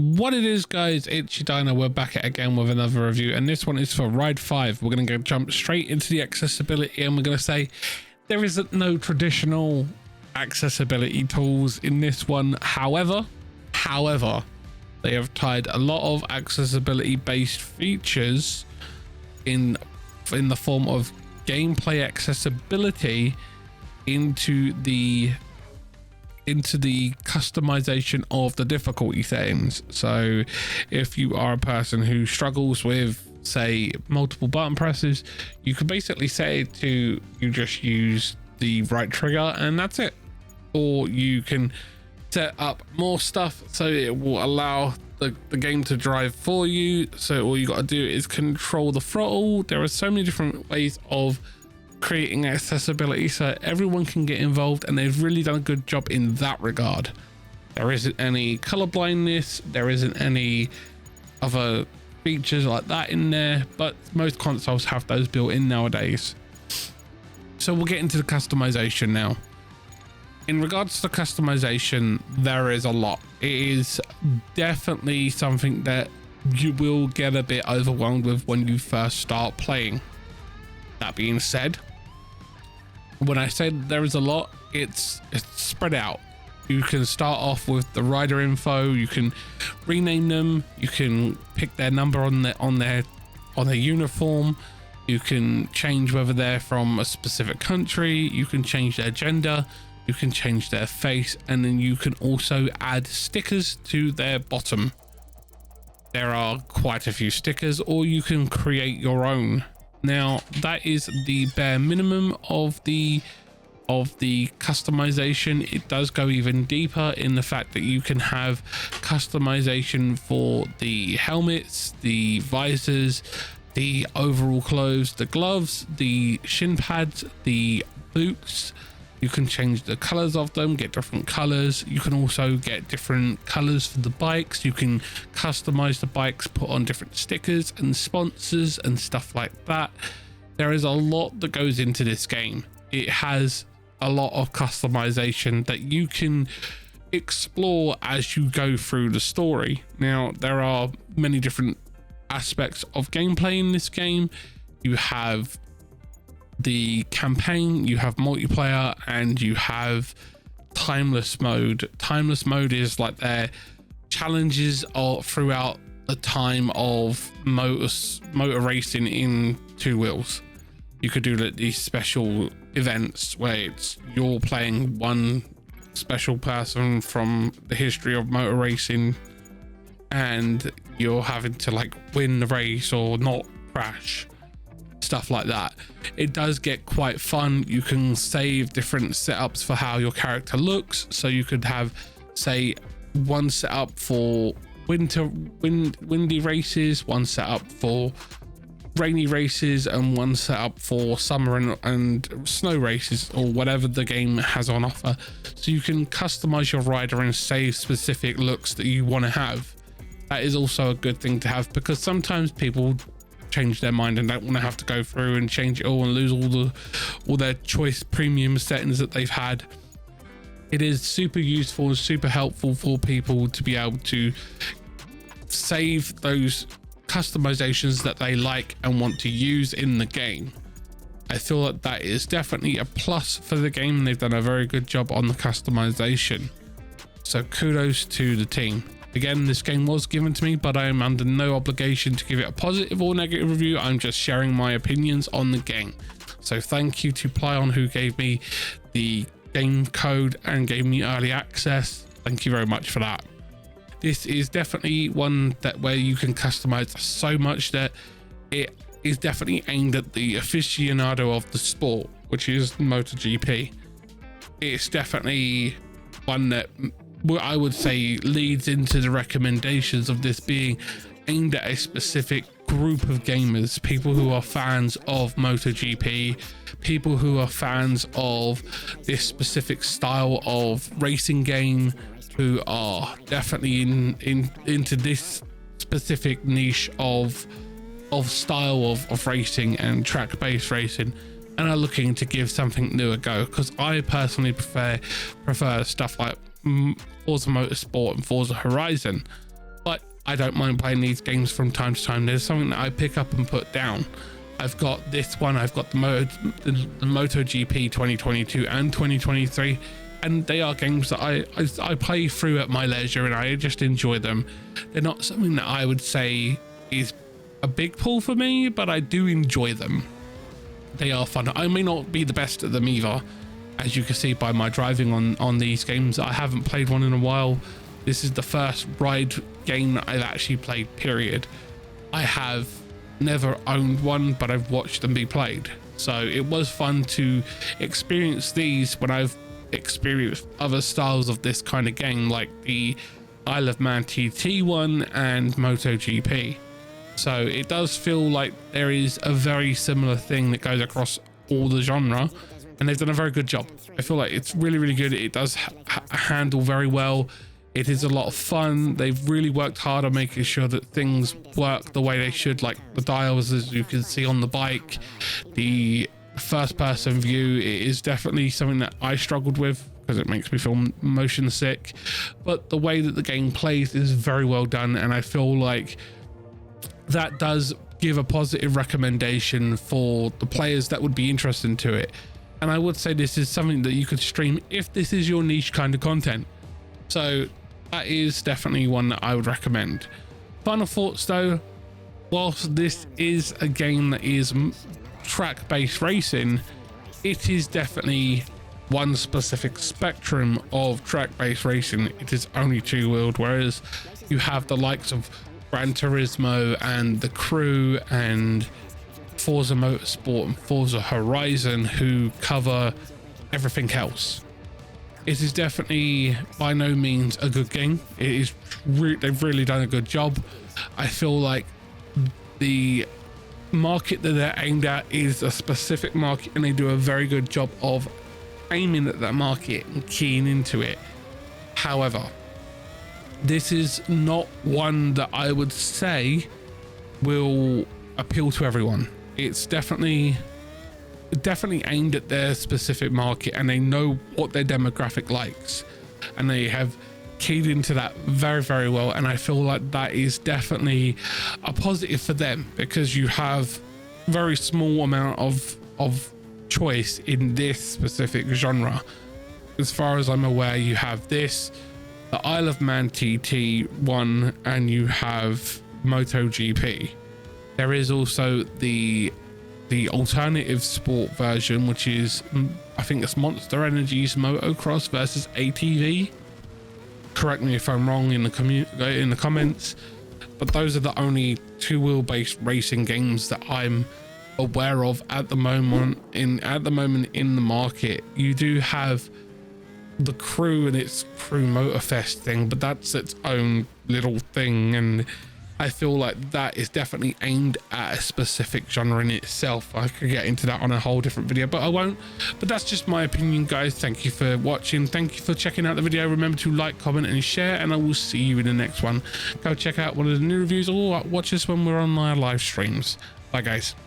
What it is, guys, it's your Dino. We're back at again with another review, and this one is for Ride 5. We're going to jump straight into the accessibility, and we're going to say there isn't no traditional accessibility tools in this one. However, they have tied a lot of accessibility based features in the form of gameplay accessibility into the customization of the difficulty settings. So if you are a person who struggles with, say, multiple button presses, you can basically say to you just use the right trigger and that's it. Or you can set up more stuff so it will allow the game to drive for you. So all you got to do is control the throttle. There are so many different ways of creating accessibility so everyone can get involved, and they've really done a good job in that regard. There isn't any color blindness, there isn't any other features like that in there, but most consoles have those built in nowadays. So we'll get into the customization now. In regards to customization, there is a lot. It is definitely something that you will get a bit overwhelmed with when you first start playing. That being said, when I say there is a lot, it's spread out. You can start off with the rider info, you can rename them, you can pick their number on their uniform, you can change whether they're from a specific country, you can change their gender, you can change their face, and then you can also add stickers to their bottom. There are quite a few stickers, or you can create your own. Now that is the bare minimum of the customization. It does go even deeper in the fact that you can have customization for the helmets, the visors, the overall clothes, the gloves, the shin pads, the boots. You can change the colors of them, get different colors. You can also get different colors for the bikes. You can customize the bikes, put on different stickers and sponsors and stuff like that. There is a lot that goes into this game. It has a lot of customization that you can explore as you go through the story. Now, there are many different aspects of gameplay in this game. You have the campaign, you have multiplayer, and you have timeless mode. Timeless mode is like their challenges are throughout the time of motor racing in two wheels. You could do these special events where it's you're playing one special person from the history of motor racing, and you're having to like win the race or not crash. Stuff like that. It does get quite fun. You can save different setups for how your character looks. So you could have, say, one setup for windy races, one setup for rainy races, and one setup for summer and snow races, or whatever the game has on offer. So you can customize your rider and save specific looks that you want to have. That is also a good thing to have, because sometimes people change their mind and don't want to have to go through and change it all and lose all their choice premium settings that they've had. It is super useful and super helpful for people to be able to save those customizations that they like and want to use in the game. I feel that that is definitely a plus for the game. They've done a very good job on the customization, so kudos to the team. Again, this game was given to me, but I am under no obligation to give it a positive or negative review. I'm just sharing my opinions on the game. So thank you to Plyon, who gave me the game code and gave me early access. Thank you very much for that. This is definitely one where you can customize so much that it is definitely aimed at the aficionado of the sport, which is MotoGP. It's definitely one that I would say leads into the recommendations of this being aimed at a specific group of gamers, people who are fans of MotoGP, people who are fans of this specific style of racing game, who are definitely into this specific niche of style of racing and track-based racing, and are looking to give something new a go. Because I personally prefer stuff like Forza Motorsport and Forza Horizon, but I don't mind playing these games from time to time. There's something that I pick up and put down. I've got this one, I've got the MotoGP 2022 and 2023, and they are games that I play through at my leisure, and I just enjoy them. They're not something that I would say is a big pull for me, but I do enjoy them. They are fun. I may not be the best at them either, as you can see by my driving on these games. I haven't played one in a while. This is the first ride game that I've actually played, period. I have never owned one, but I've watched them be played, so it was fun to experience these when I've experienced other styles of this kind of game, like the Isle of Man TT one and MotoGP. So it does feel like there is a very similar thing that goes across all the genre, and they've done a very good job. I feel like it's really good. It does handle very well. It is a lot of fun. They've really worked hard on making sure that things work the way they should, like the dials, as you can see on the bike. The first person view is definitely something that I struggled with because it makes me feel motion sick, but the way that the game plays is very well done, and I feel like that does give a positive recommendation for the players that would be interested into it. And I would say this is something that you could stream if this is your niche kind of content. So that is definitely one that I would recommend. Final thoughts though, whilst this is a game that is track-based racing, it is definitely one specific spectrum of track-based racing. It is only two-wheeled, whereas you have the likes of Gran Turismo and The Crew and Forza Motorsport and Forza Horizon, who cover everything else. It is definitely by no means a good game. It is they've really done a good job. I feel like the market that they're aimed at is a specific market, and they do a very good job of aiming at that market and keying into it. However, this is not one that I would say will appeal to everyone. It's definitely aimed at their specific market, and they know what their demographic likes, and they have keyed into that very well. And I feel like that is definitely a positive for them, because you have very small amount of choice in this specific genre. As far as I'm aware, you have this, the Isle of Man TT one, and you have MotoGP. There is also the alternative sport version, which is, I think it's Monster Energy's Motocross versus ATV. Correct me if I'm wrong in the comments, but those are the only two-wheel based racing games that I'm aware of at the moment in the market. You do have The Crew and its Crew Motorfest thing, but that's its own little thing, and I feel like that is definitely aimed at a specific genre in itself. I could get into that on a whole different video, but I won't. But that's just my opinion, guys. Thank you for watching. Thank you for checking out the video. Remember to like, comment and share, and I will see you in the next one. Go check out one of the new reviews, or watch us when we're on our live streams. Bye guys.